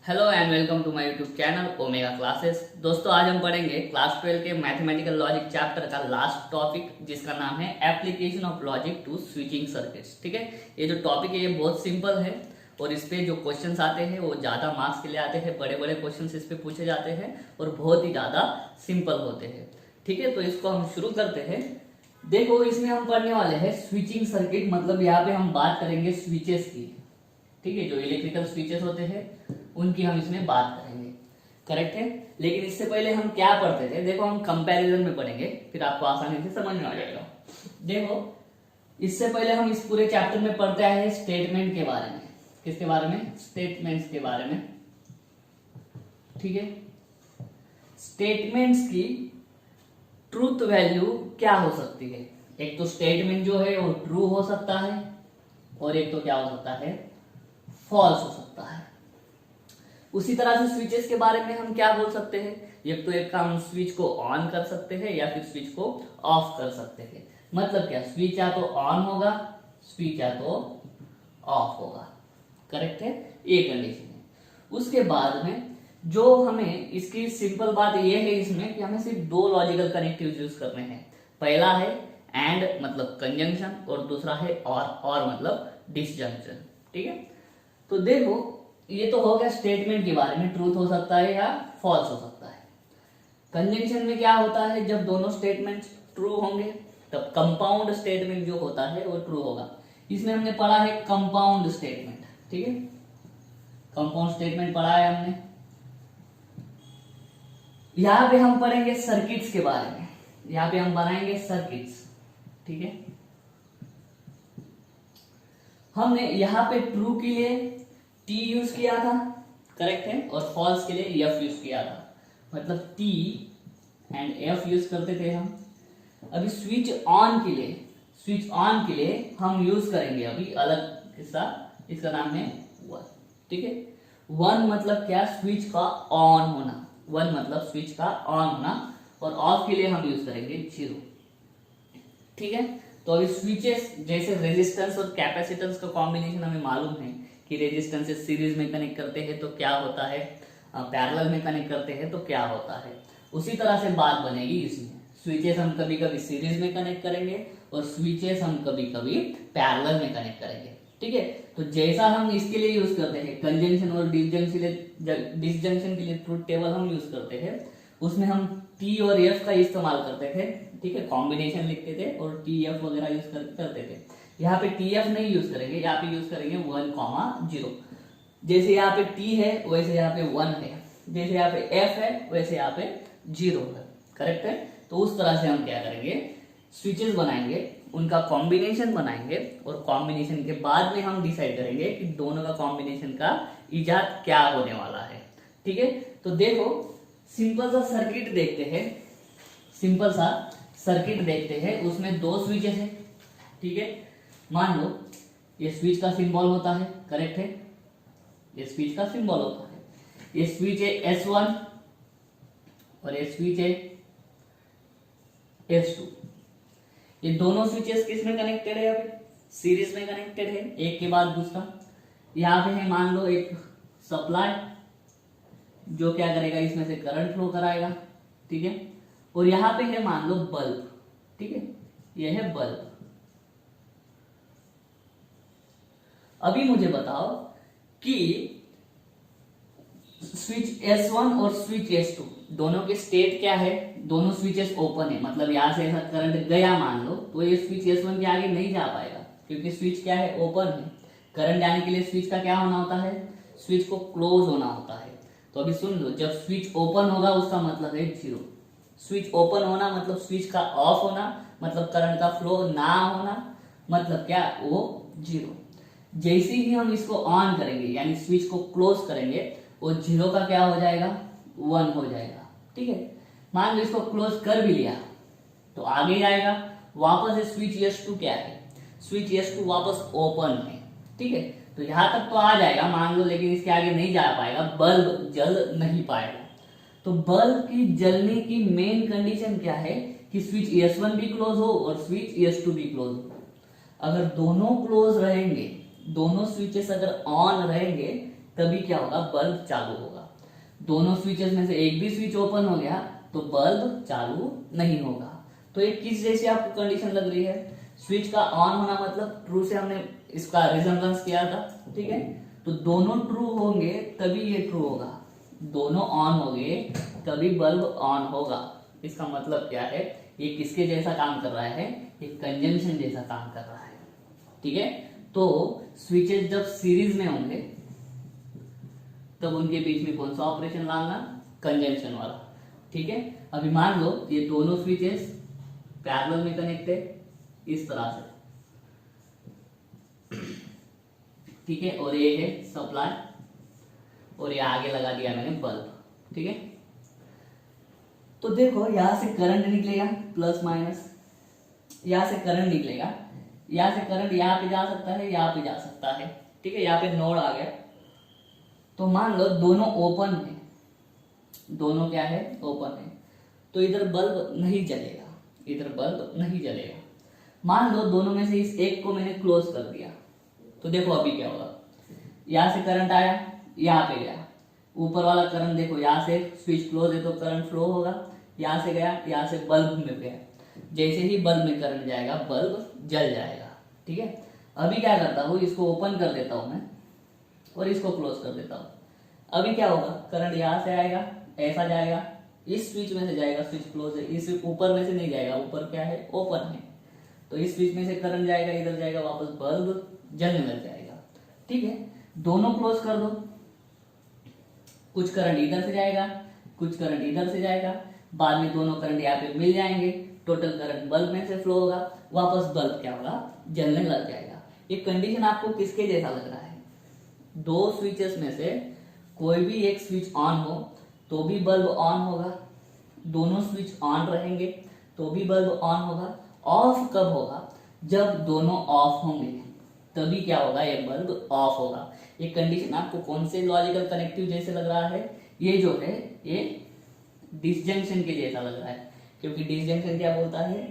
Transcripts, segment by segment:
Hello and welcome to my YouTube channel Omega Classes. दोस्तों आज हम पढ़ेंगे क्लास 12 के मैथमेटिकल लॉजिक चैप्टर का लास्ट टॉपिक जिसका नाम है application of logic to switching circuits. ठीक है, ये जो टॉपिक है ये बहुत सिंपल है और इस पे जो क्वेश्चंस आते हैं वो ज़्यादा मार्क्स के लिए आते हैं। बड़े बड़े क्वेश्चंस इस पे पूछे जाते हैं और बहुत ही ज़्यादा सिंपल होते हैं। ठीक है, तो इसको हम शुरू करते हैं। देखो इसमें हम पढ़ने वाले हैं स्विचिंग सर्किट, मतलब यहाँ पे हम बात करेंगे स्विचेस की। ठीक है, जो इलेक्ट्रिकल स्विचेस होते हैं उनकी हम इसमें बात करेंगे। करेक्ट है, लेकिन इससे पहले हम क्या पढ़ते थे, देखो हम कंपैरिजन में पढ़ेंगे फिर आपको आसानी से समझ में आ जाएगा। देखो इससे पहले हम इस पूरे चैप्टर में पढ़ते आए हैं स्टेटमेंट के बारे में। किसके बारे में? स्टेटमेंट्स के बारे में। ठीक है, स्टेटमेंट्स की ट्रूथ वैल्यू क्या हो सकती है? एक तो स्टेटमेंट जो है वो ट्रू हो सकता है और एक तो क्या हो सकता है, फॉल्स हो सकता है। उसी तरह से स्विचेस के बारे में हम क्या बोल सकते हैं, एक तो एक हम स्विच को ऑन कर सकते हैं या फिर स्विच को ऑफ कर सकते हैं। मतलब क्या, स्विच या तो ऑन होगा, स्विच या तो ऑफ होगा। करेक्ट है, ये कंडीशन है। उसके बाद में जो हमें इसकी सिंपल बात ये है इसमें कि हमें सिर्फ दो लॉजिकल कनेक्टिव्स यूज करने हैं। पहला है एंड मतलब कंजंक्शन और दूसरा है और मतलब डिसजंक्शन। ठीक है, तो देखो ये तो हो गया स्टेटमेंट के बारे में, ट्रूथ हो सकता है या फॉल्स हो सकता है। कंजंक्शन में क्या होता है, जब दोनों स्टेटमेंट ट्रू होंगे तब कंपाउंड स्टेटमेंट जो होता है वो ट्रू होगा। इसमें हमने पढ़ा है कंपाउंड स्टेटमेंट। ठीक है, कंपाउंड स्टेटमेंट पढ़ा है हमने। यहां पे हम पढ़ेंगे सर्किट्स के बारे में, यहां पे हम बनाएंगे सर्किट्स। ठीक है, हमने यहां पे ट्रू के लिए टी यूज किया था, करेक्ट है, और फॉल्स के लिए एफ यूज किया था। मतलब टी एंड एफ यूज करते थे हम। अभी स्विच ऑन के लिए हम यूज करेंगे अभी अलग किस्सा, इसका नाम है वन। ठीक है, वन मतलब क्या, स्विच का ऑन होना। वन मतलब स्विच का ऑन होना और ऑफ के लिए हम यूज करेंगे जीरो। ठीक है, तो अभी स्विचेस जैसे रेजिस्टेंस और कैपेसिटेंस का कॉम्बिनेशन हमें मालूम है कि रेजिस्टेंस से सीरीज में कनेक्ट करते हैं तो क्या होता है, पैरेलल में कनेक्ट करते हैं तो क्या होता है। उसी तरह से बात बनेगी इसमें। स्विचेस हम कभी कभी सीरीज में कनेक्ट करेंगे और स्विचेस हम कभी कभी पैरेलल में कनेक्ट करेंगे। ठीक है, तो जैसा हम इसके लिए यूज करते हैं कंजंक्शन और डिसजंक्शन के लिए ट्रूथ टेबल हम यूज करते हैं, उसमें हम टी और एफ का इस्तेमाल करते थे। ठीक है, कॉम्बिनेशन लिखते थे और टी एफ वगैरह यूज करते थे। यहाँ पे टी एफ नहीं यूज करेंगे, यहाँ पे यूज करेंगे 1,0। जैसे यहाँ पे टी है वैसे यहाँ पे 1 है, जैसे यहाँ पे एफ है वैसे यहाँ पे 0 है। करेक्ट है, तो उस तरह से हम क्या करेंगे, स्विचेस बनाएंगे, उनका कॉम्बिनेशन बनाएंगे और कॉम्बिनेशन के बाद में हम डिसाइड करेंगे कि दोनों का कॉम्बिनेशन का इजाद क्या होने वाला है। ठीक है, तो देखो सिंपल सा सर्किट देखते हैं, उसमें दो स्विचेस हैं। ठीक है, मान लो ये स्विच का सिंबल होता है, करेक्ट है, ये स्विच का सिंबल होता है। ये स्विच है S1 और ये स्विच है S2। ये दोनों स्विचेस किस में कनेक्टेड है, अभी सीरीज में कनेक्टेड है, एक के बाद दूसरा। यहां पे है मान लो एक सप्लाई जो क्या करेगा, इसमें से करंट फ्लो कराएगा। ठीक है, और यहां पे है मान लो बल्ब। ठीक है, यह है बल्ब। अभी मुझे बताओ कि स्विच S1 और स्विच S2 दोनों के स्टेट क्या है, दोनों स्विचेस ओपन है। मतलब यहां से ऐसा करंट गया मान लो तो ये स्विच S1 के आगे नहीं जा पाएगा क्योंकि स्विच क्या है, ओपन है। करंट जाने के लिए स्विच का क्या होना होता है, स्विच को क्लोज होना होता है। तो अभी सुन लो, जब स्विच ओपन होगा उसका मतलब है 0। स्विच ओपन होना मतलब स्विच का ऑफ होना, मतलब करंट का फ्लो ना होना, मतलब क्या, वो 0। जैसे ही हम इसको ऑन करेंगे यानी स्विच को क्लोज करेंगे, वो 0 का क्या हो जाएगा, 1 हो जाएगा। ठीक है, मान लो इसको क्लोज कर भी लिया तो आगे जाएगा वापस। स्विच S2 क्या है, स्विच S2 वापस ओपन है। ठीक है, तो यहां तक तो आ जाएगा मान लो, लेकिन इसके आगे नहीं जा पाएगा, बल्ब जल नहीं पाएगा। तो बल्ब की जलने की मेन कंडीशन क्या है कि स्विच S1 भी क्लोज हो और स्विच S2 भी क्लोज हो। अगर दोनों क्लोज रहेंगे, दोनों स्विचेस अगर ऑन रहेंगे तभी क्या होगा, बल्ब चालू होगा। दोनों स्विचेस में से एक भी स्विच ओपन हो गया तो बल्ब चालू नहीं होगा। तो ये किस जैसी आपको कंडीशन लग रही है, स्विच का ऑन होना मतलब ट्रू से हमने इसका रिजम्बलेंस किया था, ठीक है। तो दोनों ट्रू होंगे तभी ये ट्रू होगा, दोनों ऑन होंगे तभी बल्ब ऑन होगा। इसका मतलब क्या है, ये किसके जैसा काम कर रहा है, ये कंजंक्शन जैसा काम कर रहा है, ठीक है। तो स्विचेस जब सीरीज में होंगे तब उनके बीच में कौन सा ऑपरेशन लाना, कंजंक्शन वाला, ठीक है। अभी मान लो ये दोनों स्विचेस पैरेलल में कनेक्ट है इस तरह से, ठीक है, और ये है सप्लाई और ये आगे लगा दिया मैंने बल्ब, ठीक है। तो देखो यहां से करंट निकलेगा प्लस माइनस, यहां से करंट निकलेगा, यहां से करंट यहां पे जा सकता है, यहां पे जा सकता है, ठीक है। यहां पे नोड आ गया तो मान लो दोनों ओपन है, दोनों क्या है, ओपन है, तो इधर बल्ब नहीं जलेगा, इधर बल्ब नहीं जलेगा। मान लो दोनों में से इस एक को मैंने क्लोज कर दिया, तो देखो अभी क्या होगा, यहां से करंट आया, यहां पे गया, ऊपर वाला करंट देखो, यहां से स्विच क्लोज है तो करंट फ्लो होगा, यहां से गया, यहां से बल्ब में गया, जैसे ही बल्ब में करंट जाएगा बल्ब जल जाएगा, ठीक है। अभी क्या करता हूँ, इसको ओपन कर देता हूं मैं और इसको क्लोज कर देता हूँ। अभी क्या होगा, करंट यहां से आएगा, ऐसा जाएगा, इस स्विच में से जाएगा, स्विच क्लोज है, इस ऊपर में से नहीं जाएगा, ऊपर क्या है, ओपन है, तो इस स्विच में से करंट जाएगा, इधर जाएगा, वापस बल्ब जलने लग जाएगा, ठीक है। दोनों क्लोज कर दो, कुछ करंट इधर से जाएगा, कुछ करंट इधर से जाएगा, बाद में दोनों करंट यहाँ पे मिल जाएंगे, टोटल करंट बल्ब में से फ्लो होगा, वापस बल्ब क्या होगा, जलने लग जाएगा। ये कंडीशन आपको किसके जैसा लग रहा है, दो स्विचेस में से कोई भी एक स्विच ऑन हो तो भी बल्ब ऑन होगा, दोनों स्विच ऑन रहेंगे तो भी बल्ब ऑन होगा। ऑफ कब होगा, जब दोनों ऑफ होंगे तभी क्या होगा, ये बल्ब ऑफ होगा। ये कंडीशन आपको कौन से लॉजिकल कनेक्टिव जैसे लग रहा है, ये जो है ये डिसजंक्शन के जैसा लग रहा है, क्योंकि डिसजंक्शन क्या बोलता है,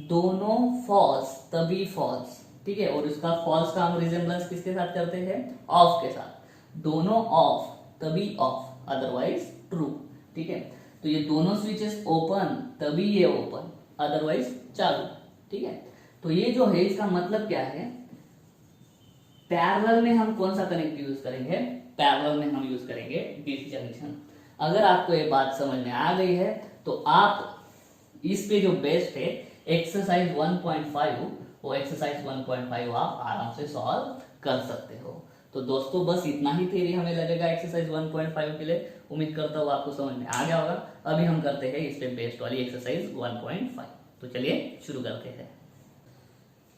दोनों फॉल्स तभी फॉल्स, ठीक है। और उसका फॉल्स का हम रिजेम्बलेंस किसके साथ करते हैं, ऑफ के साथ, दोनों ऑफ तभी ऑफ, अदरवाइज ट्रू, ठीक है। तो ये दोनों स्विचेस ओपन तभी ये ओपन, अदरवाइज चालू, ठीक है। तो ये जो है इसका मतलब क्या है, पैरेलल में हम कौन सा कनेक्टिव यूज करेंगे, पैरेलल में हम यूज करेंगे डिसजंक्शन। अगर आपको ये बात समझ में आ गई है तो आप इस पे जो बेस्ट है एक्सरसाइज 1.5, वो एक्सरसाइज 1.5 आप आराम से सॉल्व कर सकते हो। तो दोस्तों बस इतना ही थ्योरी हमें लगेगा एक्सरसाइज 1.5 के लिए। उम्मीद करता हूँ आपको समझ में आ गया होगा। अभी हम करते हैं इस पे बेस्ट वाली एक्सरसाइज 1.5। तो चलिए शुरू करते हैं।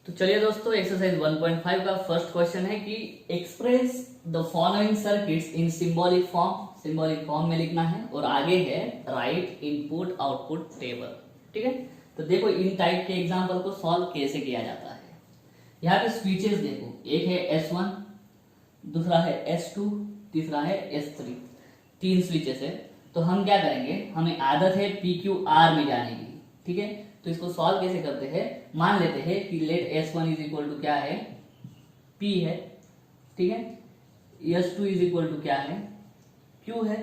तो चलिए दोस्तों, एक्सरसाइज 1.5 का फर्स्ट क्वेश्चन है कि express the following circuits in symbolic form. Symbolic form में लिखना है और आगे है राइट इनपुट आउटपुट टेबल, ठीक है। तो देखो इन टाइप के एग्जांपल को सॉल्व कैसे किया जाता है। यहाँ पे स्विचेस देखो, एक है S1, दूसरा है S2, तीसरा है S3, तीन स्विचेस है। तो हम क्या करेंगे, हमें आदत है PQR में जाने की, ठीक है। तो इसको सॉल्व कैसे करते हैं, मान लेते हैं कि late S1 is equal to क्या है, P है, ठीक है। S2 इज इक्वल टू क्या है, Q है।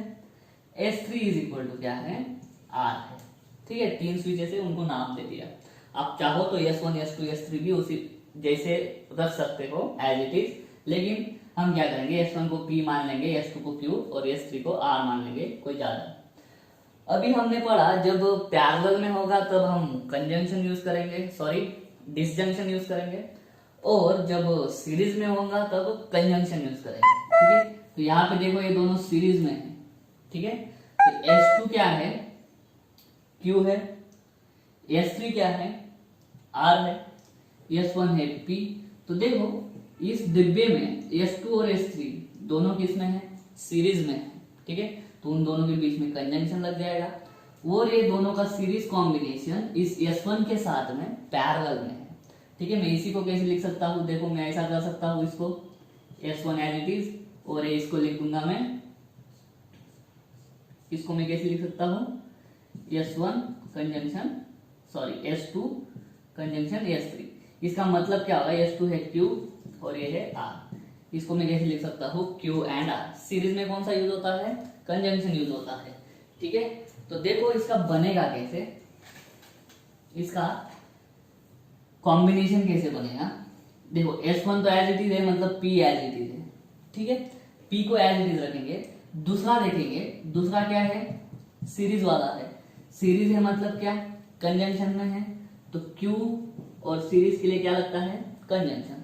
S3 इज इक्वल टू क्या है, R है, ठीक है। तीन स्विचेस है, उनको नाम दे दिया। आप चाहो तो S1, S2, S3 भी उसी जैसे रख सकते हो एज इट इज, लेकिन हम क्या करेंगे, S1 को P मान लेंगे, S2 को Q और S3 को R मान लेंगे, कोई ज्यादा। अभी हमने पढ़ा जब पैरेलल में होगा तब हम कंजंक्शन यूज करेंगे, सॉरी डिसजंक्शन यूज करेंगे, और जब सीरीज में होगा तब कंजंक्शन यूज करेंगे, ठीक है। तो यहाँ पे देखो ये दोनों सीरीज में है, ठीक है। तो S2 क्या है, Q है, S3 क्या है, R है, S1 है P। तो देखो इस डिब्बे में S2 और S3 दोनों किसमें है, सीरीज में है, ठीक है। तो उन दोनों के बीच में कंजंक्शन लग जाएगा और ये दोनों का सीरीज कॉम्बिनेशन इस S1 के साथ में पैरेलल में है, ठीक है। मैं इसी को कैसे लिख सकता हूँ, देखो मैं ऐसा कर सकता हूँ, इसको S1 एज इट इज, और इसको लिख दूंगा मैं, इसको मैं कैसे लिख सकता हूँ, S1 conjunction, sorry S2 conjunction S3। इसका मतलब क्या होगा, S2 है Q और ये है R। इसको मैं कैसे लिख सकता हूँ, Q एंड R, सीरीज में कौन सा यूज होता है, कंजंक्शन यूज होता है। ठीक है, तो देखो इसका बनेगा कैसे, इसका कॉम्बिनेशन कैसे बनेगा। देखो S1 तो एज इट इज है, मतलब P एज इट इज है। ठीक है, P को एज इट इज रखेंगे। दूसरा देखेंगे, दूसरा क्या है, सीरीज वाला है। सीरीज है मतलब क्या, कंजंक्शन में है, तो Q और सीरीज के लिए क्या लगता है, कंजंक्शन।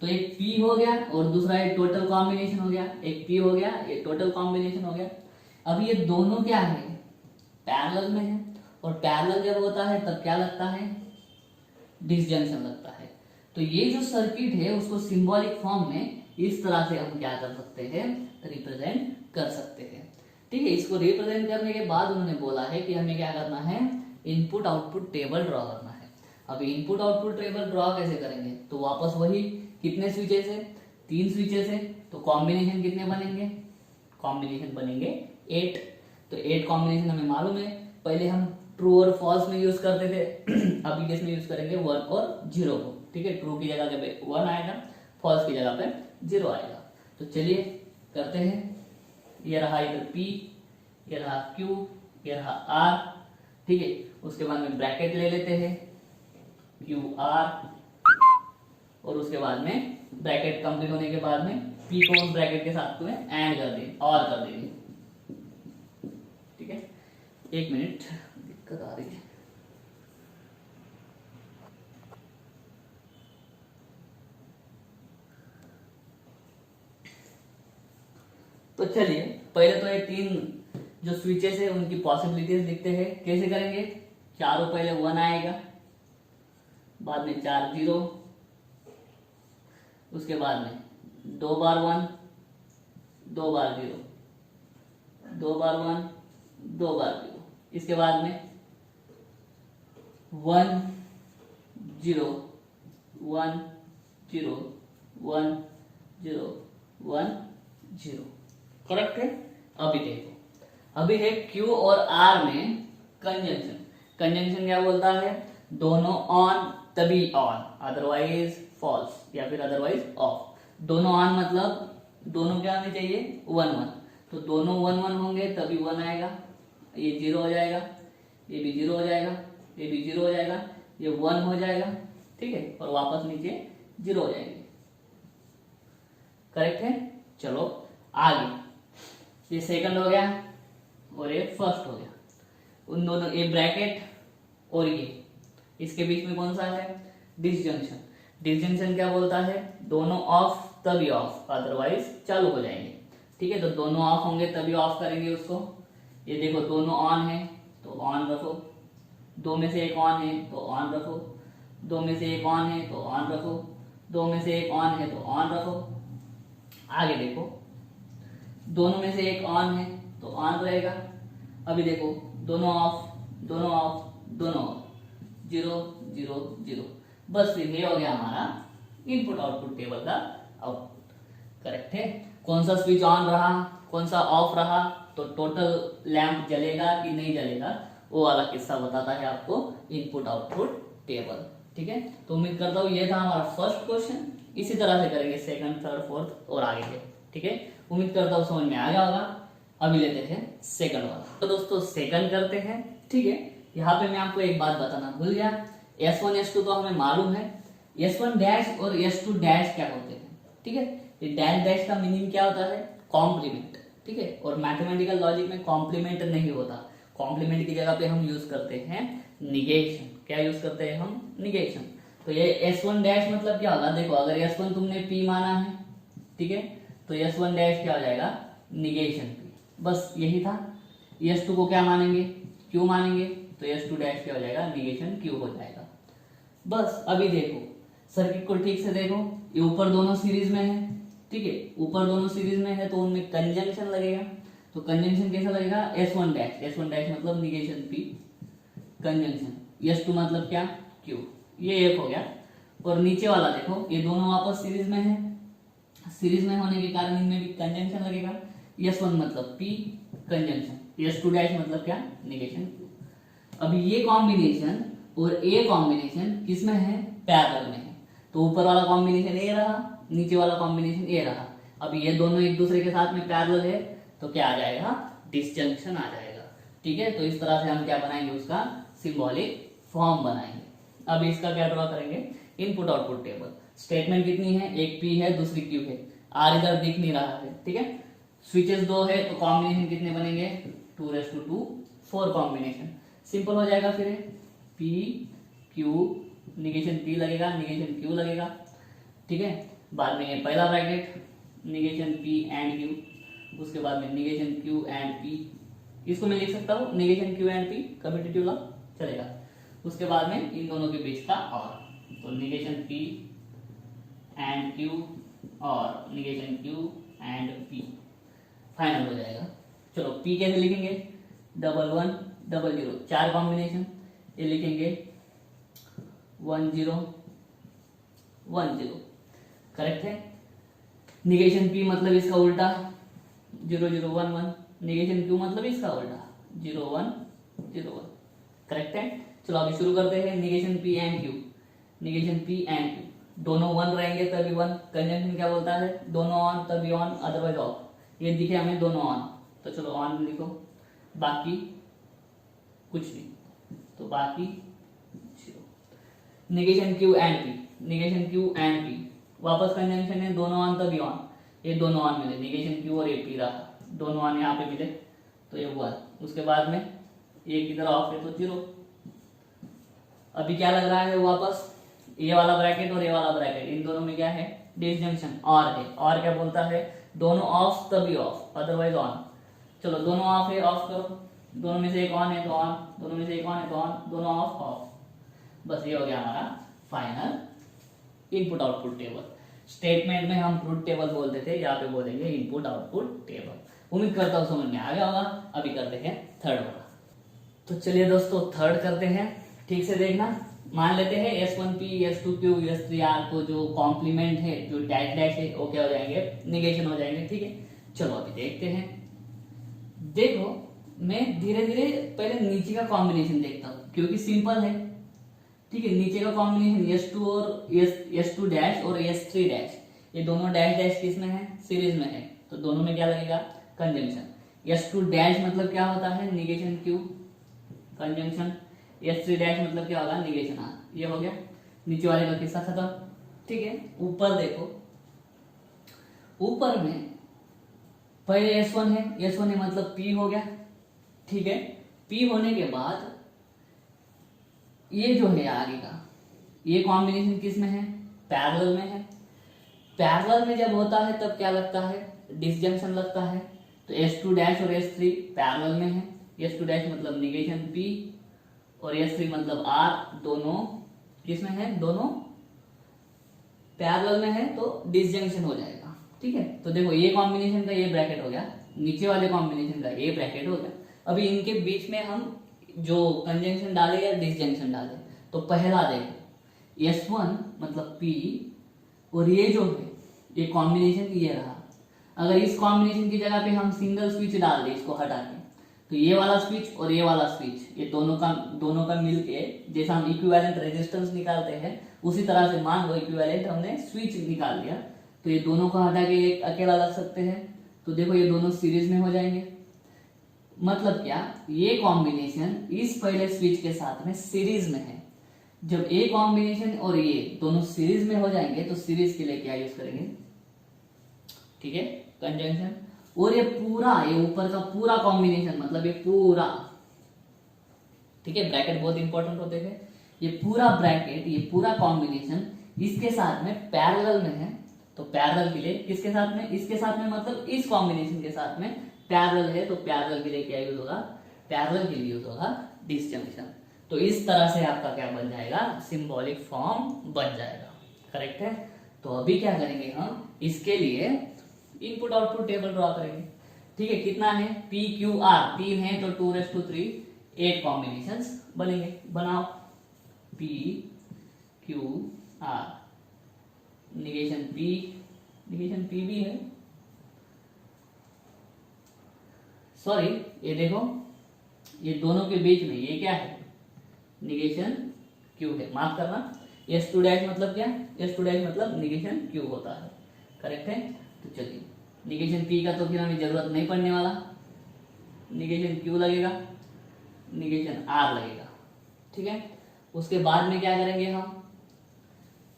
तो एक P हो गया और दूसरा एक टोटल कॉम्बिनेशन हो गया। एक P हो गया, एक टोटल कॉम्बिनेशन हो गया। अब ये दोनों क्या है, पैरेलल में है, और पैरेलल जब होता है तब क्या लगता है, डिसजंक्शन लगता है। तो ये जो सर्किट है उसको सिंबॉलिक फॉर्म में इस तरह से हम क्या कर सकते हैं, रिप्रेजेंट कर सकते हैं। ठीक है, इसको रिप्रेजेंट करने के बाद उन्होंने बोला है कि हमें क्या करना है, इनपुट आउटपुट टेबल ड्रॉ करना है। अब इनपुट आउटपुट टेबल ड्रॉ कैसे करेंगे, तो वापस वही, कितने स्विचेस है, 3 स्विचेस है, तो कॉम्बिनेशन कितने बनेंगे, कॉम्बिनेशन बनेंगे 8। तो 8 कॉम्बिनेशन हमें मालूम है, पहले हम ट्रू और फॉल्स में यूज करते थे, अभी किस में यूज करेंगे, 1 और 0 को। ठीक है, ट्रू की जगह पे 1 आएगा, फॉल्स की जगह पे 0 आएगा। तो चलिए करते हैं। ये रहा इधर P, ये रहा Q, ये रहा R। ठीक है, उसके बाद में ब्रैकेट ले लेते हैं QR, और उसके बाद में ब्रैकेट कंप्लीट होने के बाद में P को उस ब्रैकेट के साथ में एंड कर देंगे, और कर देंगे। ठीक है, 1 मिनट, दिक्कत आ रही है। तो चलिए पहले तो ये 3 जो स्विचेस है उनकी पॉसिबिलिटीज लिखते हैं। कैसे करेंगे, चारों पहले 1 आएगा, बाद में 4 0, उसके बाद में 2 बार 1, 2 बार 0, 2 बार 1, 2 बार 0, इसके बाद में 1 0 1 0 1 0 1 0। करेक्ट है। अभी देखो, अभी है Q और R में कंजंक्शन। कंजंक्शन क्या बोलता है, दोनों ऑन तभी ऑन, अदरवाइज फॉल्स, या फिर अदरवाइज ऑफ। दोनों ऑन मतलब दोनों क्या होने चाहिए, 1 1। तो दोनों 1 1 होंगे तभी 1 आएगा, ये 0 हो जाएगा, ये भी 0 हो जाएगा, ये भी 0 हो जाएगा, ये 1 हो जाएगा। ठीक है, और वापस नीचे 0 हो जाएंगे। करेक्ट है। चलो आगे, ये सेकंड हो गया और ये फर्स्ट हो गया। उन दोनों, ये ब्रैकेट और ये, इसके बीच में कौन सा है, डिसजंक्शन। डिसजंक्शन क्या बोलता है, दोनों ऑफ तभी ऑफ, अदरवाइज चालू हो जाएंगे। ठीक है, तो दोनों ऑफ होंगे तभी ऑफ करेंगे उसको। ये देखो दोनों ऑन है तो ऑन रखो, 2 में से एक ऑन है तो ऑन रखो, 2 में से एक ऑन है तो ऑन रखो, 2 में से एक ऑन है तो ऑन रखो। आगे देखो, दोनों में से एक ऑन है तो ऑन रहेगा। अभी देखो दोनों ऑफ, दोनों ऑफ, दोनों ऑफ, 0 0 0। बस फिर ये हो गया हमारा इनपुट आउटपुट टेबल का आउटपुट। करेक्ट है। कौन सा स्विच ऑन रहा, कौन सा ऑफ रहा, तो टोटल लैंप जलेगा कि नहीं जलेगा, वो वाला किस्सा बताता है आपको इनपुट आउटपुट टेबल। ठीक है, तो उम्मीद करता हूँ ये था हमारा फर्स्ट क्वेश्चन। इसी तरह से करेंगे सेकंड, थर्ड, फोर्थ और आगे के। ठीक है, उम्मीद करता हूँ समझ में आ गया होगा। अभी लेते हैं सेकंड वाला। तो दोस्तों सेकंड करते हैं। ठीक है, यहाँ पे मैं आपको एक बात बताना भूल गया, S1 S2 तो हमें मालूम है, S1 डैश और S2 डैश क्या होते हैं। ठीक है, ये डैश डैश का मीनिंग क्या होता है, कॉम्प्लीमेंट। ठीक है, और मैथमेटिकल लॉजिक में कॉम्प्लीमेंट नहीं होता, कॉम्प्लीमेंट की जगह पे हम यूज करते हैं निगेशन। क्या यूज करते हैं हम, निगेशन। तो ये S1 डैश मतलब क्या होगा, देखो अगर S1 तुमने P माना है, ठीक है, तो S1 डैश क्या हो जाएगा, निगेशन P। बस यही था। S2 को क्या मानेंगे, Q मानेंगे, तो S2 डैश क्या हो जाएगा, निगेशन Q हो जाएगा। बस अभी देखो सर्किट को ठीक से देखो, ये ऊपर दोनों सीरीज में है। ठीक है, ऊपर दोनों सीरीज में है तो उनमें कंजंक्शन लगेगा। तो कंजंक्शन कैसा लगेगा, S1 डैश, S1 डैश मतलब निगेशन P, कंजंक्शन S2 मतलब क्या, Q। ये एक हो गया। और नीचे वाला देखो, ये दोनों आपस सीरीज में है, सीरीज में होने के कारण इनमें भी कंजंक्शन लगेगा। S1 मतलब P, कंजंक्शन, S2 डैश मतलब क्या, निगेशन Q। अभी ये कॉम्बिनेशन और ए कॉम्बिनेशन किसमें है, पैरेलल में है। तो ऊपर वाला कॉम्बिनेशन ए रहा, नीचे वाला कॉम्बिनेशन ए रहा। अब ये दोनों एक दूसरे के साथ में पैरेलल है तो क्या आ जाएगा, डिसजंक्शन आ जाएगा। ठीक है, तो इस तरह से हम क्या बनाएंगे, उसका सिंबॉलिक फॉर्म बनाएंगे। अब इसका क्या ड्रॉ करेंगे, इनपुट आउटपुट टेबल। स्टेटमेंट कितनी है, एक पी है दूसरी क्यू है, आर इधर दिख नहीं रहा है। ठीक है, स्विचेस दो है तो कॉम्बिनेशन कितने बनेंगे, 2:2 4 कॉम्बिनेशन। सिंपल हो जाएगा फिर पी क्यू, निगेशन पी लगेगा, निगेशन क्यू लगेगा। ठीक है, बाद में पहला bracket negation P and Q, उसके बाद में निगेशन क्यू एंड पी, इसको मैं लिख सकता हूँ negation Q and P, commutative law चलेगा। उसके बाद में इन दोनों के बीच का और, तो निगेशन पी एंड क्यू और negation Q and P final हो जाएगा। चलो पी कैसे लिखेंगे, 1 1 0 0 4 कॉम्बिनेशन, ये लिखेंगे 1 0 1 0, करेक्ट है। निगेशन पी मतलब इसका उल्टा 0 0 1 1, निगेशन क्यू मतलब इसका उल्टा 0 1 0 1, करेक्ट है। चलो अभी शुरू करते हैं, negation P and Q, negation P and Q, दोनों 1 रहेंगे तभी 1, कंजंक्शन क्या बोलता है, दोनों ऑन तभी ऑन अदरवाइज ऑफ। ये दिखे हमें दोनों ऑन, तो चलो ऑन लिखो, बाकी कुछ नहीं, तो बाकी 0। Negation Q and P, negation Q and P, वापस कंजंक्शन है, दोनों ऑन तभी ऑन, ये दोनों ऑन मिले, निगेशन क्यू और ये पी रहा, दोनों ऑन यहाँ पे मिले तो ये 1। उसके बाद में एक इधर ऑफ है तो 0। अभी क्या लग रहा है, वापस ये वाला ब्रैकेट और ये वाला ब्रैकेट, इन दोनों में क्या है, डिसजंक्शन और है। और क्या बोलता है, दोनों ऑफ तभी ऑफ अदरवाइज ऑन। चलो दोनों ऑफ है, ऑफ करो, दोनों में से एक ऑन है तो ऑन, दोनों में से एक ऑन है तो ऑन, दोनों ऑफ ऑफ। बस ये हो गया हमारा final input output table. Statement में हम ट्रुथ टेबल बोलते थे, यहाँ पे बोलेंगे इनपुट आउटपुट टेबल। उम्मीद करता हूँ समझ में आ गया होगा। अभी करते हैं थर्ड वाला। तो चलिए दोस्तों थर्ड करते हैं, ठीक से देखना। मान लेते हैं S1P, S2Q, S3R को जो कॉम्प्लीमेंट है, जो डैश डैश है, वो क्या हो जाएंगे, निगेशन हो जाएंगे। ठीक है, चलो अभी देखते हैं। देखो मैं धीरे धीरे पहले नीचे का कॉम्बिनेशन देखता हूँ क्योंकि सिंपल है। ठीक है, नीचे का कॉम्बिनेशन S2 और S2 डैश और S3 डैश, ये दोनों डैश डैश किस में है, सीरीज में है, तो दोनों में क्या लगेगा, कंजंक्शन। S2 डैश मतलब क्या होता है, negation Q conjunction, S3 dash मतलब क्या होगा, निगेशन R। ये हो गया, नीचे वाले का किस्सा खत्म। ठीक है, ऊपर देखो, ऊपर में पहले S1 है, S1 है मतलब P हो गया। ठीक है, P होने के बाद ये जो है आगे का, ये कॉम्बिनेशन किस में है, पैरेलल में है। पैरेलल में जब होता है तब क्या लगता है, डिसजंक्शन लगता है। तो S2 डैश और S3 पैरेलल में है, S2 डैश मतलब निगेशन P और S3 मतलब R, दोनों किस में है, दोनों पैरेलल में है, तो डिसजंक्शन हो जाएगा। ठीक है, तो देखो ये कॉम्बिनेशन का ये ब्रैकेट हो गया, नीचे वाले कॉम्बिनेशन का ये ब्रैकेट हो गया। अभी इनके बीच में हम जो कंजंक्शन डाले या डिसजंक्शन डाले, तो पहला देखो S1 मतलब P और ये जो है ये कॉम्बिनेशन ये रहा। अगर इस कॉम्बिनेशन की जगह पे हम सिंगल स्विच डाल दें, इसको हटा के, तो ये वाला स्विच और ये वाला स्विच, ये दोनों का मिलके जैसा हम इक्विवेलेंट रेजिस्टेंस निकालते हैं उसी तरह से मान लो इक्विवेलेंट हमने स्विच निकाल लिया, तो ये दोनों को हटा के एक अकेला रख सकते हैं। तो देखो ये दोनों सीरीज में हो जाएंगे। मतलब क्या, ये कॉम्बिनेशन इस पहले स्विच के साथ में सीरीज में है। जब ए कॉम्बिनेशन और ये दोनों सीरीज में हो जाएंगे तो सीरीज के लिए क्या यूज करेंगे, ठीक है, कंजंक्शन। और ये पूरा, ये ऊपर का पूरा कॉम्बिनेशन मतलब ये पूरा, ठीक है, ब्रैकेट बहुत इंपॉर्टेंट होते हैं। ये पूरा ब्रैकेट, ये पूरा कॉम्बिनेशन इसके साथ में पैरेलल में है, तो पैरेलल के लिए किसके साथ में, इसके साथ में मतलब इस कॉम्बिनेशन के साथ में पैरेलल है, तो पैरेलल के लिए क्या यूज होगा, पैरेलल के लिए यूज होगा डिसजंक्शन। तो इस तरह से आपका क्या बन जाएगा, सिंबॉलिक फॉर्म बन जाएगा। करेक्ट है। तो अभी क्या करेंगे हम, इसके लिए इनपुट आउटपुट टेबल ड्रॉ करेंगे। ठीक है, कितना है, P Q R 3 है तो 2:3 8 कॉम्बिनेशंस बनेंगे। बनाओ P Q R, negation P भी है, सॉरी ये देखो ये दोनों के बीच में ये क्या है, निगेशन Q है, माफ करना। S2 डैश मतलब क्या, S2 डैश मतलब निगेशन Q होता है। करेक्ट है। तो चलिए निगेशन P का तो फिर हमें जरूरत नहीं पड़ने वाला, निगेशन Q लगेगा, निगेशन R लगेगा। ठीक है, उसके बाद में क्या करेंगे हम,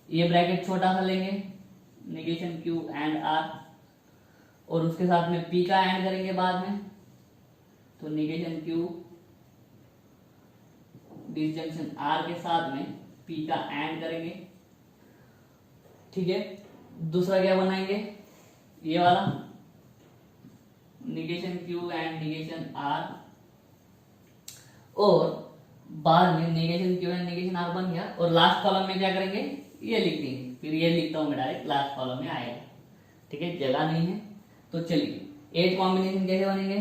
ये ब्रैकेट छोटा सा लेंगे, निगेशन Q एंड R, और उसके साथ में P का एंड करेंगे बाद में, तो निगेशन Q डिसजंक्शन R के साथ में P का एंड करेंगे। ठीक है, दूसरा क्या बनाएंगे, ये वाला negation Q and negation R, और बाद में negation Q and negation R बन गया, और लास्ट कॉलम में क्या करेंगे, ये लिख देंगे, फिर ये लिखता हूं मैं डायरेक्ट, लास्ट कॉलम में आएगा। ठीक है, जगह नहीं है तो चलिए 8 कॉम्बिनेशन कैसे बनेंगे,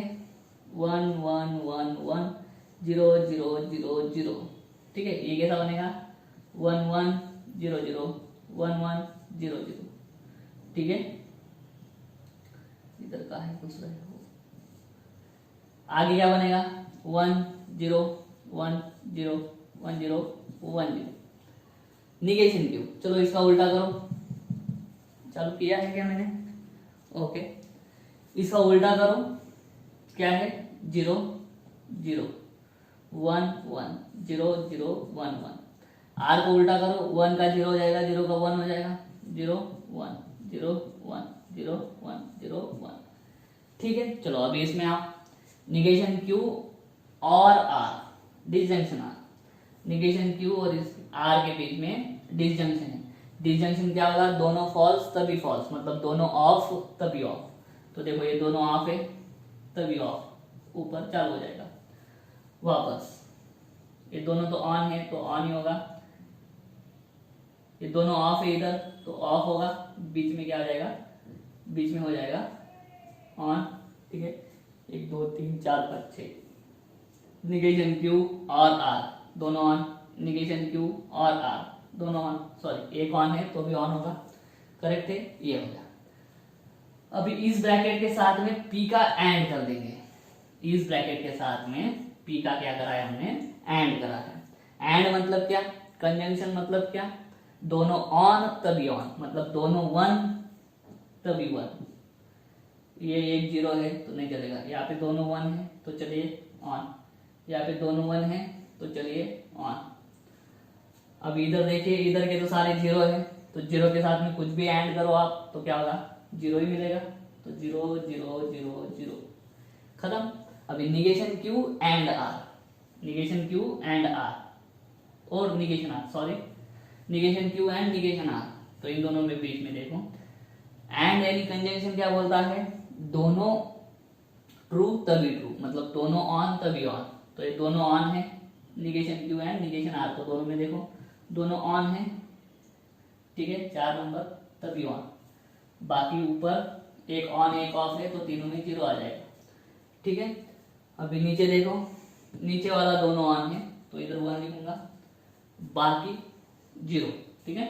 1 1 1 1 0 0 0 0। ठीक है, ये कैसा बनेगा, 1 1 0 0 1 1 0 0। ठीक है, इधर का है कुछ रहे हो, आगे क्या बनेगा, 1 0 1 0 1 0 1 0। निगेशन Q, चलो इसका उल्टा करो, चालू किया है क्या मैंने, ओके, इसका उल्टा करो, क्या है, 0 0 1 1 0 0 1 1। R को उल्टा करो, 1 का 0 हो जाएगा, 0 का 1 हो जाएगा, 0 1 0 1 0 1 0 1। ठीक है, चलो अभी इसमें आप निगेशन Q और R, disjunction R, negation Q और इस R के बीच में डिसजंक्शन है। डिसजंक्शन क्या होगा, दोनों फॉल्स तभी फॉल्स, मतलब दोनों ऑफ तभी ऑफ। तो देखो ये दोनों ऑफ है तभी ऑफ, ऊपर चालू हो जाएगा वापस, ये दोनों तो ऑन है तो ऑन ही होगा, ये दोनों ऑफ है इधर तो ऑफ होगा, बीच में क्या हो जाएगा, बीच में हो जाएगा ऑन। ठीक है, 1 2 3 4 5 6, निगेशन Q और R दोनों ऑन, निगेशन Q और R दोनों ऑन, सॉरी एक ऑन है तो भी ऑन होगा, करेक्ट है, ये हो गया। अभी इस ब्रैकेट के साथ में P का एंड कर देंगे, इस ब्रैकेट के साथ में P का क्या करा है हमने, एंड करा है। एंड मतलब क्या, कंजंक्शन मतलब क्या, दोनों ऑन तभी ऑन, मतलब दोनों 1 तभी 1। ये एक 0 है तो नहीं चलेगा, यहाँ पे दोनों 1 है तो चलिए ऑन, यहाँ पे दोनों 1 है तो चलिए ऑन। अब इधर देखिए, इधर के तो सारे 0 है, तो 0 के साथ में कुछ भी ऐड करो आप तो क्या होगा, 0 ही मिलेगा, तो 0 0 0 0 खत्म। अभी negation Q and R, negation Q and R और negation R, sorry negation Q and negation R, तो इन दोनों में बीच में देखो एंड यानी कंजंक्शन क्या बोलता है, दोनों ट्रू तभी ट्रू, मतलब दोनों ऑन तभी ऑन, तो ये दोनों ऑन है, negation Q and negation R, तो दोनों में देखो दोनों ऑन है। ठीक है, 4 नंबर तभी ऑन, बाकी ऊपर एक ऑन एक ऑफ है तो तीनों में 0 आ जाएगा। ठीक है, अभी नीचे देखो, नीचे वाला दोनों ऑन है तो इधर 1 लिखूंगा, बाकी 0। ठीक है,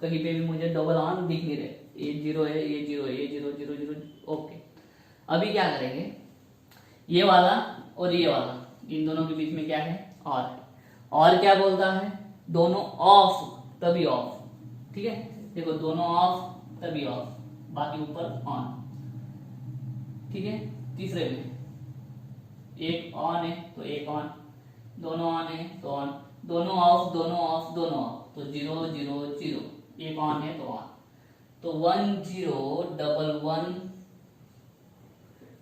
कहीं पे भी मुझे डबल ऑन दिख नहीं रहे, ये 0 है, ये 0 है, ये 0 0 0, ओके। अभी क्या करेंगे, ये वाला और ये वाला, इन दोनों के बीच में क्या है, और क्या बोलता है, दोनों ऑफ तभी ऑफ। ठीक है, देखो दोनों ऑफ तभी ऑफ, बाकी ऊपर ऑन। ठीक है, तीसरे में एक ऑन है तो एक ऑन, दोनों ऑन है तो ऑन, दोनों ऑफ दोनों ऑफ दोनों ऑफ, तो 0 0 0, एक ऑन है तो ऑन, तो 1 0 1 1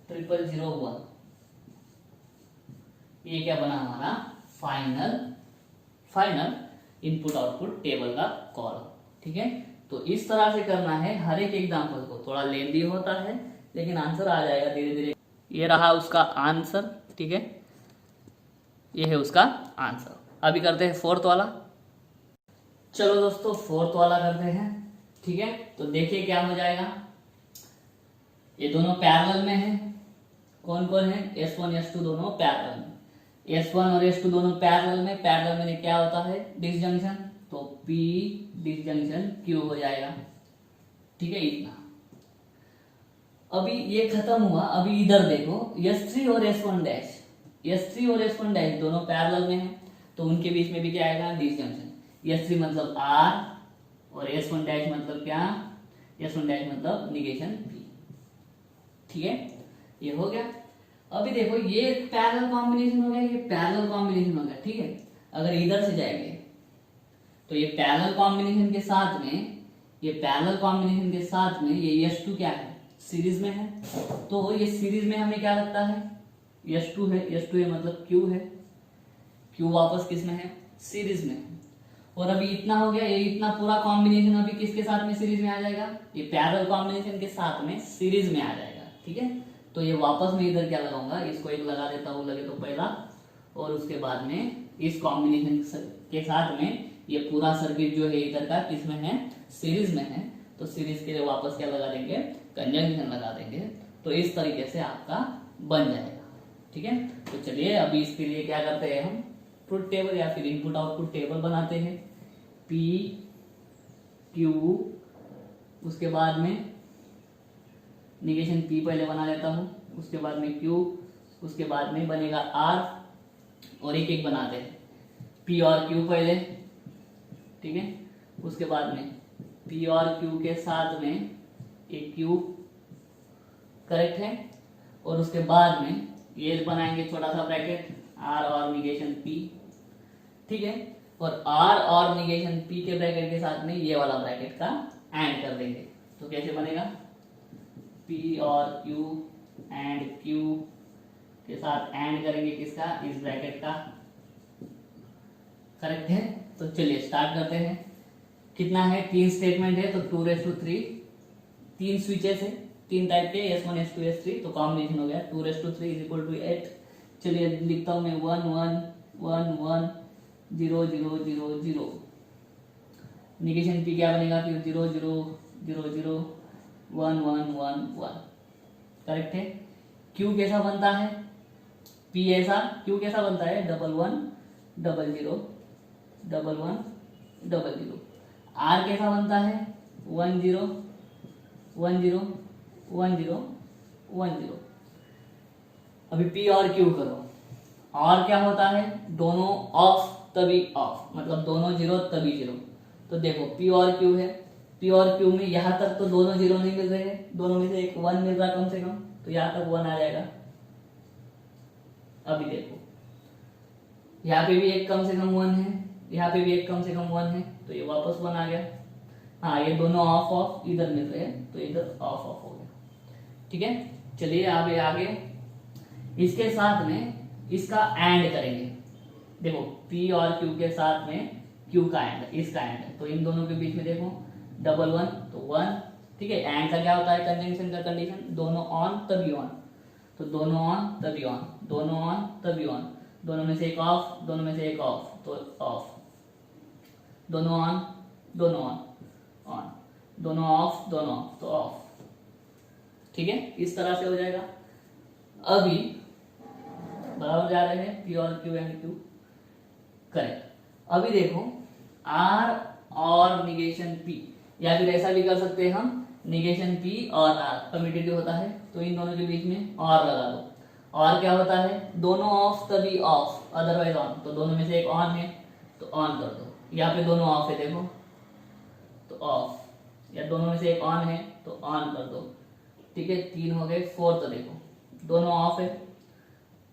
0 0 1, ये क्या बना हमारा फाइनल इनपुट आउटपुट टेबल का कॉलम। ठीक है, तो इस तरह से करना है हर एक एग्जांपल को, थोड़ा लेंदी होता है लेकिन आंसर आ जाएगा धीरे धीरे। ये रहा उसका आंसर। ठीक है, ये है उसका आंसर। अभी करते हैं 4th वाला। चलो दोस्तों 4th वाला करते हैं। ठीक है, तो देखिए क्या हो जाएगा, ये दोनों पैरेलल में है, कौन कौन है, S1 S2 दोनों पैरेलल में, S1 और S2 दोनों पैरेलल में क्या होता है, डिसजंक्शन, तो P डिसजंक्शन Q हो जाएगा। ठीक है, इतना। अभी ये खत्म हुआ, अभी इधर देखो S3 और S1 डैश, S3 और S1 डैश दोनों पैरेलल में है तो उनके बीच में भी क्या आएगा, डिसजंक्शन। S3 मतलब R और S1 डैश मतलब क्या, एस वन डैश मतलब निगेशन पी। ठीक है, ये हो गया। अभी देखो ये पैरेलल कॉम्बिनेशन हो गया, ये पैरेलल कॉम्बिनेशन हो गया। ठीक है, अगर इधर से जाएंगे तो ये पैरेलल कॉम्बिनेशन के साथ में, ये पैरेलल कॉम्बिनेशन के साथ में ये S2 क्या है, सीरीज में है। तो ये सीरीज में हमें क्या लगता है, S2 है, S2 है मतलब Q है, Q वापस किस में है, सीरीज में है। और अभी इतना हो गया, ये इतना पूरा कॉम्बिनेशन अभी किसके साथ में सीरीज में आ जाएगा, ये पैरेलल कॉम्बिनेशन के साथ में सीरीज में आ जाएगा। ठीक है, तो ये वापस मैं इधर क्या लगाऊंगा, इसको एक लगा देता हूँ, लगे तो पहला, और उसके बाद में इस कॉम्बिनेशन के साथ में ये पूरा सर्किट जो है इधर का किसमें है, सीरीज में है। तो सीरीज के लिए वापस क्या लगा देंगे, कंजंक्शन लगा देंगे। तो इस तरीके से आपका बन जाएगा। ठीक है, तो चलिए अभी इसके लिए क्या करते हैं, हम ट्रुथ टेबल या फिर इनपुट आउटपुट टेबल बनाते हैं। P Q, उसके बाद में निगेशन P पहले बना लेता हूँ, उसके बाद में Q, उसके बाद में बनेगा R, और एक एक बनाते हैं। P और Q पहले, ठीक है, उसके बाद में P और Q के साथ में एक Q, करेक्ट है, और उसके बाद में ये बनाएंगे छोटा सा ब्रैकेट R और निगेशन P। ठीक है, और R और निगेशन P के ब्रैकेट के साथ में ये वाला ब्रैकेट का एंड कर देंगे। तो कैसे बनेगा, P और Q एंड Q के साथ एंड करेंगे किसका, इस ब्रैकेट का, करेक्ट है। तो चलिए स्टार्ट करते हैं। कितना है, 3 स्टेटमेंट है, तो 2/3, 3 स्विचेस है, 3 टाइप के, S1 S2 S3, तो कॉम्बिनेशन हो गया 2/3 = 8। चलिए लिखता हूं मैं 1 1 1 1 0 0 0 0। निगेशन P क्या बनेगा, फिर 0 0 0 0 1 1 1 1, करेक्ट है। Q कैसा बनता है, P ऐसा, Q कैसा बनता है, 1 1 0 0 1 1 0 0। R कैसा बनता है, 1 0 1 0 1 0 1 0। अभी P और Q करो, और क्या होता है, दोनों ऑफ तभी ऑफ, मतलब दोनों 0 तभी 0। तो देखो P और Q है, P और Q में यहाँ तक तो दोनों 0 नहीं मिल रहे हैं, दोनों में से एक 1 मिल रहा कम से कम, तो यहाँ तक 1 आ जाएगा। अभी देखो यहाँ पे भी एक कम से कम 1 है, यहाँ पे भी एक कम से कम 1 है, तो ये वापस 1 आ गया। हाँ, ये दोनों ऑफ ऑफ इधर मिल रहे हैं, तो इधर ऑफ ऑफ हो गया। ठीक है, चलिए आगे आगे इसके साथ में इसका एंड करेंगे। देखो P और Q के साथ में Q का एंड, इसका एंड, तो इन दोनों के बीच में देखो 1 1 तो 1। ठीक है, एंड का क्या होता है, कंजंक्शन का कंडीशन, दोनों ऑन तभी ऑन, तो दोनों ऑन तभी ऑन, दोनों ऑन तभी ऑन, दोनों में से एक ऑफ, दोनों में से एक ऑफ, तो ऑफ, दोनों ऑन दोनों ऑन ऑन, दोनों ऑफ दोनों ऑफ, तो ऑफ। ठीक है, इस तरह से हो जाएगा। अभी बराबर जा रहे हैं P और Q एंड Q, करेक्ट। अभी देखो R और निगेशन P, या फिर ऐसा भी कर सकते हैं हम, निगेशन P और R कम्यूटेटिव होता है, तो इन दोनों के बीच में और लगा दो। और क्या होता है, दोनों ऑफ तभी ऑफ, अदरवाइज ऑन, तो दोनों में से एक ऑन है तो ऑन कर दो। यहाँ पे दोनों ऑफ है देखो, तो ऑफ, या दोनों में से एक ऑन है तो ऑन कर दो। ठीक है, 3 हो गए, 4 तो देखो दोनों ऑफ है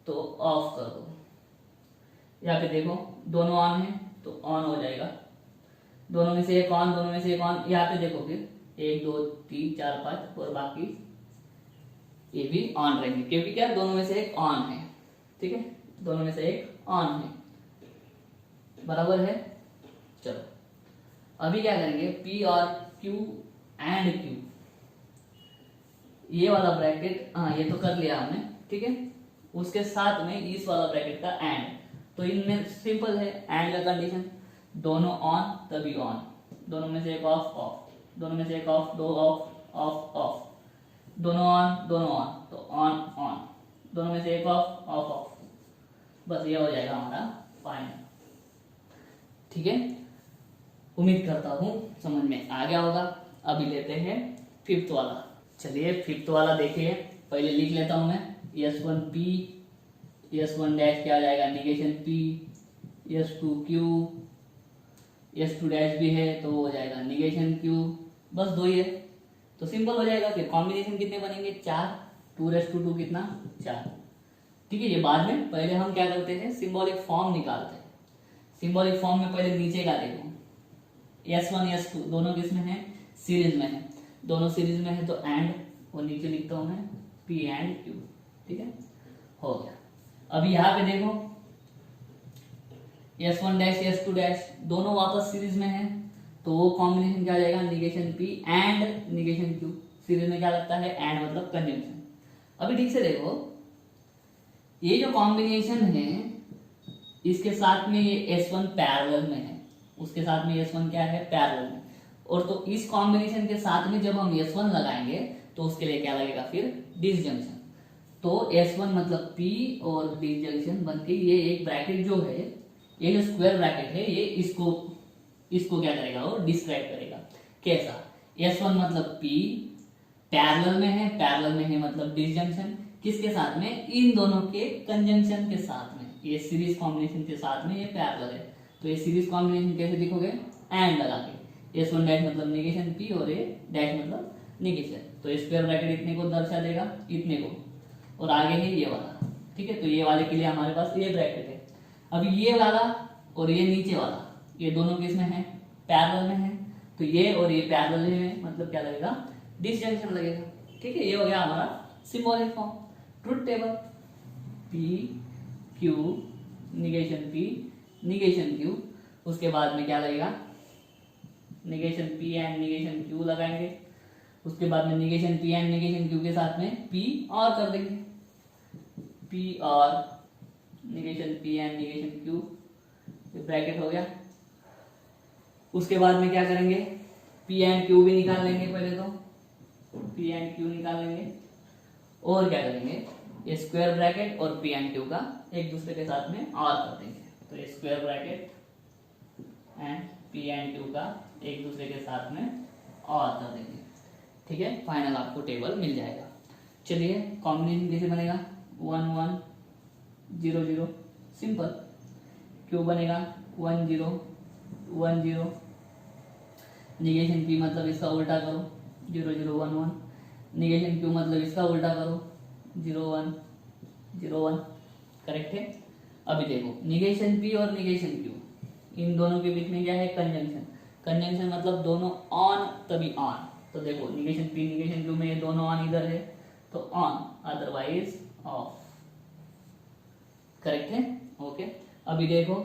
तो ऑफ कर दो। यहाँ पे देखो दोनों ऑन है तो ऑन हो जाएगा, दोनों में से एक ऑन, दोनों में से एक ऑन। यहाँ पे देखो फिर 1 2 3 4 5 और बाकी ये भी ऑन रहेंगे, क्योंकि क्या दोनों में से एक ऑन है। ठीक है, दोनों में से एक ऑन है, बराबर है। चलो अभी क्या करेंगे, P और Q एंड Q, ये वाला ब्रैकेट, हाँ ये तो कर लिया हमने। ठीक है, उसके साथ में इस वाला ब्रैकेट का एंड, तो इनमें सिंपल है एंड का कंडीशन, दोनों ऑन तभी ऑन, दोनों में से एक ऑफ ऑफ, दोनों में से एक ऑफ, 2 ऑफ ऑफ ऑफ, दोनों ऑन तो ऑन ऑन, दोनों में से एक ऑफ ऑफ ऑफ। बस ये हो जाएगा हमारा फाइनल। ठीक है, उम्मीद करता हूँ समझ में आ गया होगा। अभी लेते हैं 5th वाला। चलिए 5th वाला देखिए, पहले लिख लेता हूँ मैं, S1P, S1 डैश क्या आ जाएगा, negation P, S2Q, S2 dash भी है तो हो जाएगा निगेशन Q, बस 2 ही है। तो सिंपल हो जाएगा। फिर कॉम्बिनेशन कितने बनेंगे, 4, 2 कितना 4। ठीक है, ये बाद में, पहले हम क्या करते हैं, सिंबॉलिक फॉर्म निकालते हैं। सिंबॉलिक फॉर्म में पहले नीचे का देखो, S1 S2 दोनों किसमें है, सीरीज में है, दोनों सीरीज में है, तो एंड, और नीचे लिखता हूं मैं P एंड Q। ठीक है, हो गया। अभी यहाँ पे देखो S1 डैश S2 डैश दोनों वापस सीरीज में है, तो वो कॉम्बिनेशन क्या आ जाएगा, negation P and negation Q। Series में क्या लगता है, एंड मतलब कंजंक्शन। अभी ठीक से देखो, ये जो कॉम्बिनेशन है इसके साथ में ये S1 पैरेलल में है, उसके साथ में S1 क्या है, पैरेलल में, और तो इस कॉम्बिनेशन के साथ में जब हम S1 लगाएंगे तो उसके लिए क्या लगेगा, फिर डिसजंक्शन। तो S1 मतलब P और डिसजंक्शन बनके ये एक ब्रैकेट जो है, ये जो स्क्वायर ब्रैकेट है, ये इसको क्या करेगा, वो डिस्क्राइब करेगा। कैसा, S1 मतलब P पैरेलल में है, पैरेलल में है मतलब डिसजंक्शन, किसके साथ में, इन दोनों के कंजंक्शन के साथ में, ये सीरीज कॉम्बिनेशन के साथ में ये पैरेलल है। तो ये सीरीज कॉम्बिनेशन कैसे लिखोगे, एंड लगा के, S1 डैश मतलब निगेशन P और ये डैश मतलब निगेशन, तो स्क्वायर ब्रैकेट इतने को दर्शा देगा, इतने को, और आगे है ये वाला। ठीक है, तो ये वाले के लिए हमारे पास ये ब्रैकेट है। अभी ये वाला और ये नीचे वाला, ये दोनों किसमें है, पैरेलल में है, तो ये और ये पैरेलल में, मतलब क्या लगेगा, डिसजंक्शन लगेगा। ठीक है, ये हो गया हमारा symbolic form, truth table, P Q negation P negation Q, उसके बाद में क्या लगेगा, negation P and negation Q लगाएंगे, उसके बाद में negation P and negation Q के साथ में P और कर देंगे, P और negation P and negation Q, bracket हो गया। उसके बाद में क्या करेंगे, P एंड Q भी निकाल लेंगे, पहले तो P एंड Q निकाल लेंगे, और क्या करेंगे, ये स्क्वायर ब्रैकेट और P एंड Q का एक दूसरे के साथ में और कर देंगे, तो ये square bracket and P and Q का एक दूसरे के साथ में और कर देंगे। ठीक है, फाइनल आपको टेबल मिल जाएगा। चलिए कॉम्बिनेशन कैसे बनेगा, 1 1 0 0, सिंपल। Q बनेगा 1 0 1 0, निगेशन P मतलब इसका उल्टा करो, 0 0 1 1, निगेशन Q मतलब इसका उल्टा करो, 0 1 0 1, करेक्ट है। अभी देखो निगेशन P और निगेशन Q, इन दोनों के बीच में क्या है, कंजंक्शन। कंजंक्शन मतलब दोनों ऑन तभी ऑन, तो देखो निगेशन P निगेशन Q में ये दोनों ऑन इधर है तो ऑन, अदरवाइज ऑफ, करेक्ट है, ओके। अभी देखो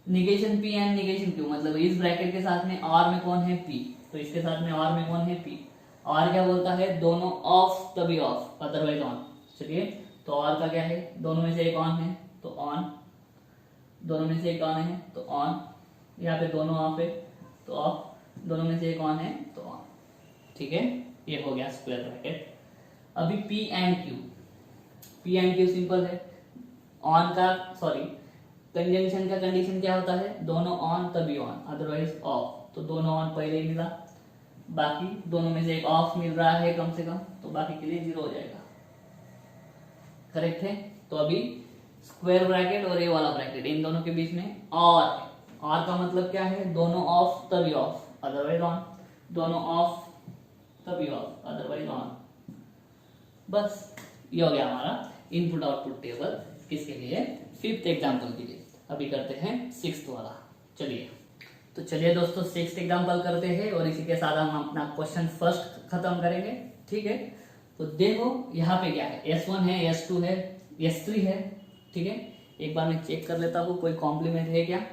negation P and negation Q मतलब इस ब्रैकेट के साथ में और में कौन है, P, तो इसके साथ में और में कौन है, P, और क्या बोलता है, दोनों ऑफ तभी ऑफ, अदरवाइज ऑन। चलिए, तो और का क्या है, दोनों में से एक ऑन है तो ऑन, दोनों में से एक ऑन है तो ऑन, यहाँ पे दोनों ऑफ है तो ऑफ, दोनों में से एक ऑन है तो ऑन। ठीक है, ये हो गया स्क्वायर ब्रैकेट। अभी P and Q, P and Q simple है, ऑन का सॉरी कंजंक्शन का कंडीशन क्या होता है, दोनों ऑन तभी ऑन, अदरवाइज ऑफ, तो दोनों ऑन पहले ही मिला, बाकी दोनों में से एक ऑफ मिल रहा है कम से कम, तो बाकी के लिए 0 हो जाएगा, करेक्ट है। तो अभी स्क्वायर ब्रैकेट और ये वाला ब्रैकेट, इन दोनों के बीच में और का मतलब क्या है, दोनों ऑफ तभी ऑफ, अदरवाइज ऑन, दोनों ऑफ तभी ऑफ, अदरवाइज ऑन। बस ये हो गया हमारा इनपुट आउटपुट टेबल, किसके लिए, 5th एग्जाम्पल के लिए। अभी करते हैं 6th वाला। चलिए, तो चलिए दोस्तों 6th एग्जाम्पल करते हैं और इसी के साथ हम अपना क्वेश्चन फर्स्ट खत्म करेंगे। ठीक है, तो देखो यहाँ पे क्या है, S1 है, S2 है, S3 है। ठीक है, एक बार मैं चेक कर लेता हूँ कोई कॉम्प्लीमेंट है क्या।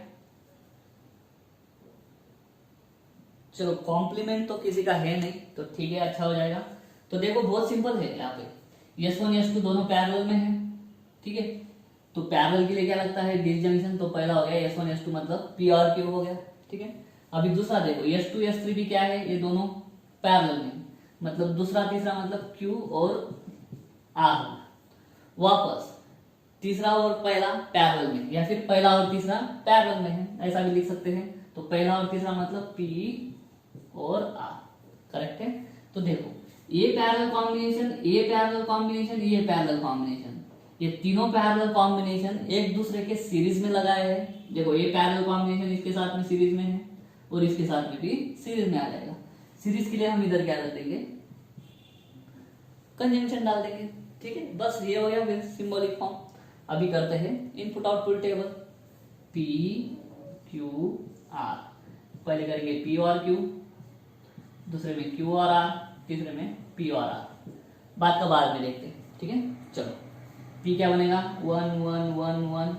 चलो कॉम्प्लीमेंट तो किसी का है नहीं, तो ठीक है, अच्छा हो जाएगा। तो देखो बहुत सिंपल है, यहाँ पे S1 S2 दोनों पैरेलल में है। ठीक है, तो पैरेलल के लिए क्या लगता है, डिसजंक्शन, तो पहला हो गया S1 S2 मतलब P और Q हो गया। ठीक है, अभी दूसरा देखो S2 S3 भी क्या है, ये दोनों पैरेलल में, मतलब दूसरा तीसरा मतलब Q और R, वापस तीसरा और पहला पैरेलल में, या फिर पहला और तीसरा पैरेलल में है, ऐसा भी लिख सकते हैं। तो पहला और तीसरा मतलब P और R, करेक्ट है। तो देखो ये पैरेलल कॉम्बिनेशन, ये पैरेलल कॉम्बिनेशन, ये पैरेलल कॉम्बिनेशन, ये तीनों पैरेलल कॉम्बिनेशन एक दूसरे के सीरीज में लगाए हैं। देखो ये पैरेलल कॉम्बिनेशन इसके साथ में सीरीज में है और इसके साथ में भी सीरीज में आ जाएगा। सीरीज के लिए हम इधर क्या रख देंगे, कंजंक्शन डाल देंगे। ठीक है, बस ये हो गया फिर सिंबॉलिक फॉर्म। अभी करते हैं input output table. P Q R, पहले करेंगे पी और क्यू, दूसरे में क्यू और आर, तीसरे में पी और आर। बात का बाद में देखते हैं। ठीक है, चलो पी क्या बनेगा 1 1 1 1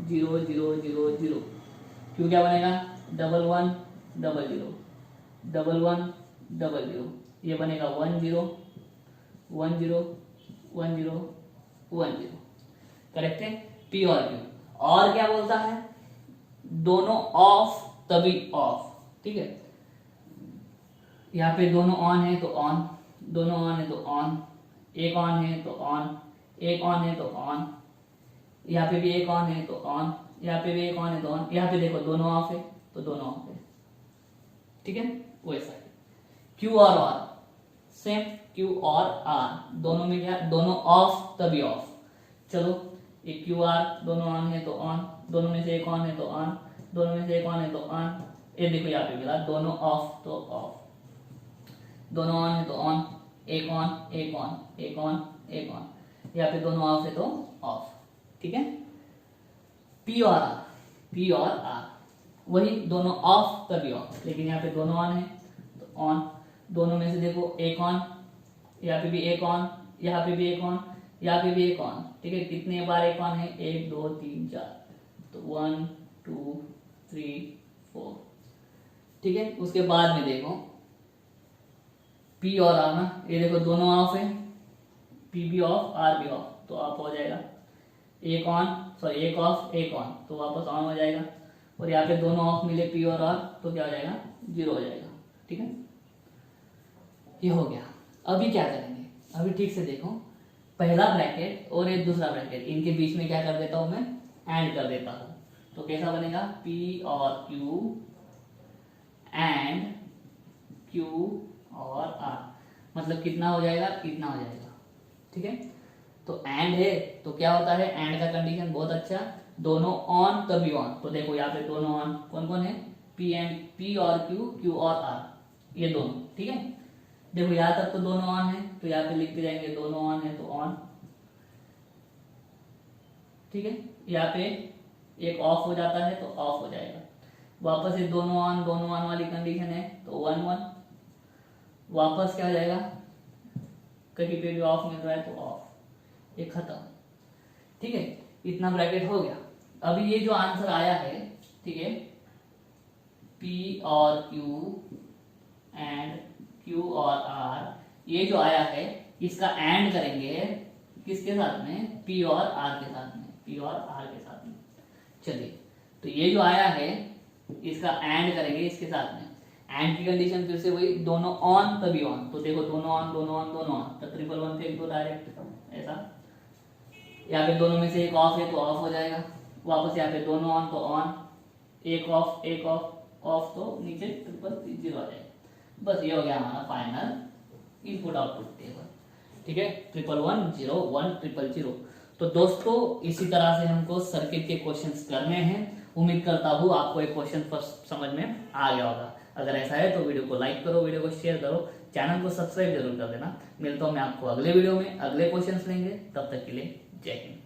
0 0 0 0। क्यू क्या बनेगा 1 1 0 0 1 1 0 0। ये बनेगा 1 0 1 0 1 0 1 0। करेक्ट है, पी और क्यू। और क्या बोलता है, दोनों ऑफ तभी ऑफ। ठीक है, यहाँ पे दोनों ऑन है तो ऑन, दोनों ऑन है तो ऑन, एक ऑन है तो ऑन, एक ऑन है तो ऑन, यहाँ पे भी एक ऑन है तो ऑन, यहाँ पे भी एक ऑन है तो ऑन। यहाँ पे देखो दोनों ऑफ है तो दोनों ऑफ है। ठीक है, वैसा है। क्यू और आर सेम, क्यू और आर दोनों में क्या, दोनों ऑफ तभी ऑफ। चलो ये क्यू आर दोनों ऑन है तो ऑन, दोनों में से एक ऑन है तो ऑन, दोनों में से एक ऑन है तो ऑन। ये देखो यहाँ पे मिला दोनों ऑफ तो ऑफ, दोनों ऑन है तो ऑन, एक ऑन एक ऑन एक ऑन एक ऑन, यहाँ पे दोनों ऑफ है तो ऑफ। ठीक है, पी और आर, पी और आर वही दोनों ऑफ तभी ऑफ, लेकिन यहाँ पे दोनों ऑन है तो ऑन, दोनों में से देखो एक ऑन, यहाँ पे भी एक ऑन, यहाँ पे भी एक ऑन, यहाँ पे भी एक ऑन। ठीक है, कितने बार एक ऑन है 1 2 3 4, तो 1 2 3 4। ठीक है, उसके बाद में देखो पी और आर ना, ये देखो दोनों ऑफ है, पी भी ऑफ आर भी ऑफ, तो ऑफ हो जाएगा। एक ऑन सॉरी एक ऑफ एक ऑन, तो वापस ऑन हो जाएगा। और यहाँ पे दोनों ऑफ मिले पी और आर, तो क्या हो जाएगा 0 हो जाएगा। ठीक है, ये हो गया। अभी क्या करेंगे, अभी ठीक से देखो, पहला ब्रैकेट और एक दूसरा ब्रैकेट, इनके बीच में क्या कर देता हूं मैं, एंड कर देता हूं। तो कैसा बनेगा P और Q एंड Q और R, मतलब कितना हो जाएगा, इतना हो जाएगा। ठीक है, तो एंड है तो क्या होता है, एंड का कंडीशन बहुत अच्छा, दोनों ऑन तभी ऑन। तो देखो यहाँ पे दोनों ऑन कौन कौन है, P और Q और R, ये दोनों। ठीक है, देखो यहाँ तक तो दोनों ऑन है, तो यहाँ पे लिखते जाएंगे दोनों ऑन है तो ऑन। ठीक है, यहाँ पे एक ऑफ हो जाता है तो ऑफ हो जाएगा। वापस ये दोनों ऑन वाली कंडीशन है तो 1 1, वापस क्या हो जाएगा, कहीं पे भी ऑफ मिल रहा है तो ऑफ, ये खत्म। ठीक है, इतना ब्रैकेट हो गया। अभी ये जो आंसर आया है, ठीक है, P और Q एंड Q और R, ये जो आया है इसका एंड करेंगे किसके साथ में, P और R के साथ में, P और R के साथ में। चलिए, तो ये जो आया है इसका एंड करेंगे इसके साथ में। एंड की कंडीशन फिर से वही, दोनों ऑन तभी ऑन। तो देखो दोनों ऑन तो 1 1 1 फेंक दो डायरेक्ट ऐसा। यहाँ पे दोनों में से एक ऑफ है तो ऑफ हो जाएगा। वापस यहाँ पे दोनों ऑन तो ऑन, एक ऑफ ऑफ तो नीचे 0 0 आ जाएगा। बस ये हो गया हमारा फाइनल इनपुट आउटपुट टेबल। ठीक है, 1 1 1 0 1 0 0। तो दोस्तों इसी तरह से हमको सर्किट के क्वेश्चंस करने हैं। उम्मीद करता हूँ आपको एक क्वेश्चन फर्स्ट समझ में आ गया होगा। अगर ऐसा है तो वीडियो को लाइक करो, वीडियो को शेयर करो, चैनल को सब्सक्राइब जरूर कर देना। मिलता हूँ मैं आपको अगले वीडियो में, अगले क्वेश्चंस लेंगे। तब तक के लिए जय हिंद।